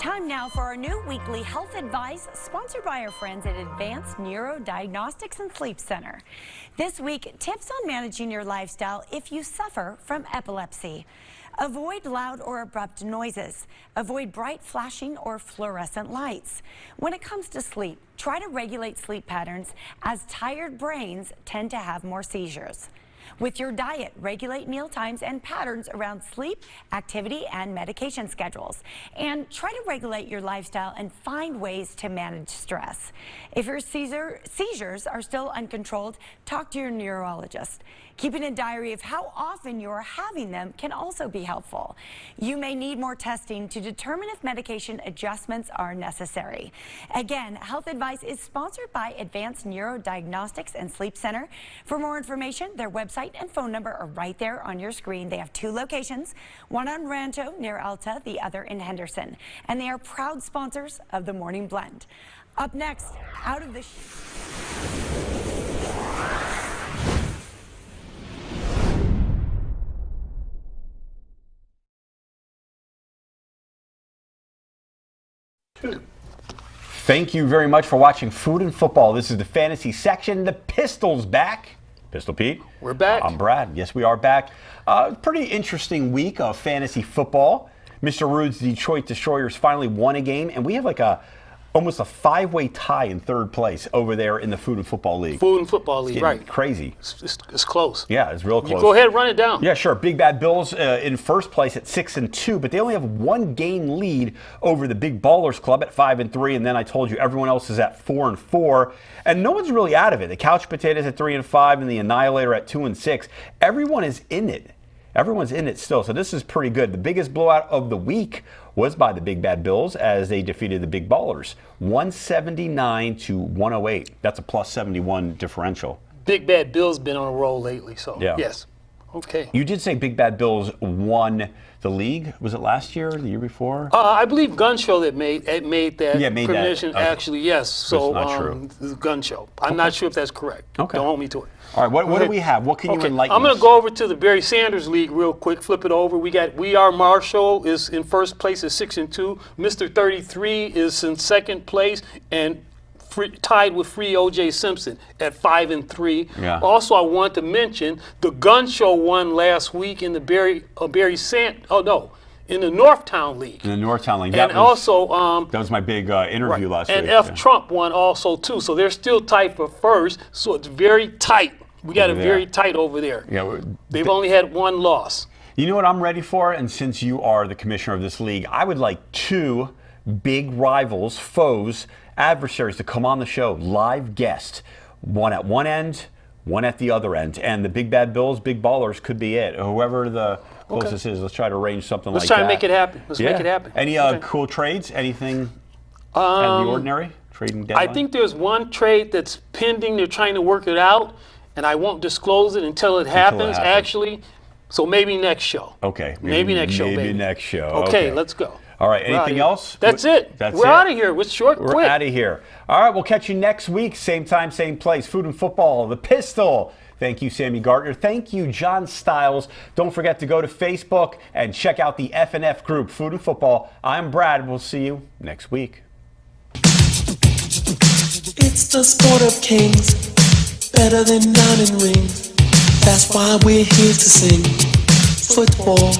S6: Time now for our new weekly health advice sponsored by our friends at Advanced Neurodiagnostics and Sleep Center. This week, tips on managing your lifestyle if you suffer from epilepsy. Avoid loud or abrupt noises. Avoid bright flashing or fluorescent lights. When it comes to sleep, try to regulate sleep patterns as tired brains tend to have more seizures. With your diet, regulate meal times and patterns around sleep, activity, and medication schedules. And try to regulate your lifestyle and find ways to manage stress. If your seizures are still uncontrolled, talk to your neurologist. Keeping a diary of how often you are having them can also be helpful. You may need more testing to determine if medication adjustments are necessary. Again, health advice is sponsored by Advanced Neurodiagnostics and Sleep Center. For more information, their website and phone number are right there on your screen. They have 2 locations, one on Rancho near Alta, the other in Henderson. And they are proud sponsors of the Morning Blend. Up next, out of the...
S2: Thank you very much for watching Food and Football. This is the fantasy section. The Pistol's back. Pistol Pete.
S7: We're back.
S2: I'm Brad. Yes, we are back. Pretty interesting week of fantasy football. Mr. Rude's Detroit Destroyers finally won a game, and we have like almost a 5-way tie in third place over there in the Food and Football League.
S7: Food and Football League,
S2: Getting
S7: right.
S2: crazy.
S7: It's close.
S2: Yeah, it's real close.
S7: You go ahead and run it down.
S2: Yeah, sure. Big Bad Bills in first place at 6-2, but they only have 1 game lead over the Big Ballers Club at 5-3, and then I told you everyone else is at 4-4, and no one's really out of it. The Couch Potatoes at 3-5, and the Annihilator at 2-6. Everyone is in it. Everyone's in it still, so this is pretty good. The biggest blowout of the week was by the Big Bad Bills as they defeated the Big Ballers, 179-108. That's a plus 71 differential.
S7: Big Bad Bill's been on a roll lately, so
S2: Yeah.
S7: yes. Okay.
S2: You did say Big Bad Bills won the league. Was it last year or the year before?
S7: I believe Gun Show that made that
S2: made that.
S7: permission.
S2: Okay.
S7: Actually, yes. So
S2: That's not true.
S7: the Gun Show. I'm not sure if that's correct.
S2: Okay.
S7: Don't hold me to it.
S2: All right, what
S7: Okay.
S2: do we have? What can you
S7: Okay,
S2: enlighten
S7: I'm going
S2: us?
S7: to go over to the Barry Sanders League real quick. Flip it over. We Are Marshall is in first place at 6-2. Mr. 33 is in second place and tied with Free O.J. Simpson at 5-3.
S2: Yeah.
S7: Also, I want to mention the Gun Show won last week in the in the Northtown League.
S2: In the Northtown League.
S7: And
S2: That was my big interview
S7: right.
S2: last
S7: and
S2: week.
S7: F.
S2: Yeah.
S7: Trump won also too, so they're still tight for first. So it's very tight. We got
S2: Over
S7: it
S2: there.
S7: very tight over there.
S2: Yeah,
S7: They've only had 1 loss.
S2: you know what I'm ready for? And since you are the commissioner of this league, I would like 2 big rivals, foes, adversaries to come on the show, live guest. One at one end, one at the other end. And the Big Bad Bills, Big Ballers could be it. Whoever the closest is, let's try to arrange something
S7: Let's
S2: like
S7: try
S2: that.
S7: to make it happen. Let's make it happen.
S2: Any
S7: Okay.
S2: cool trades? Anything out of the ordinary? trading deadline?
S7: I think there's one trade that's pending. They're trying to work it out, and I won't disclose it until it happens,
S2: happens.
S7: actually. So maybe next show.
S2: Okay.
S7: Maybe next show,
S2: Maybe
S7: baby.
S2: next show.
S7: Okay, let's go.
S2: All right.
S7: We're outta
S2: Anything
S7: here.
S2: else?
S7: That's it.
S2: That's
S7: We're
S2: it.
S7: out of here. We're short,
S2: We're
S7: quick.
S2: out of here. All right. We'll catch you next week. Same time, same place. Food and Football, The Pistol. Thank you, Sammy Gartner. Thank you, John Stiles. Don't forget to go to Facebook and check out the F&F group, Food and Football. I'm Brad. We'll see you next week.
S4: It's the sport of kings, better than diamond rings. That's why we're here to sing football.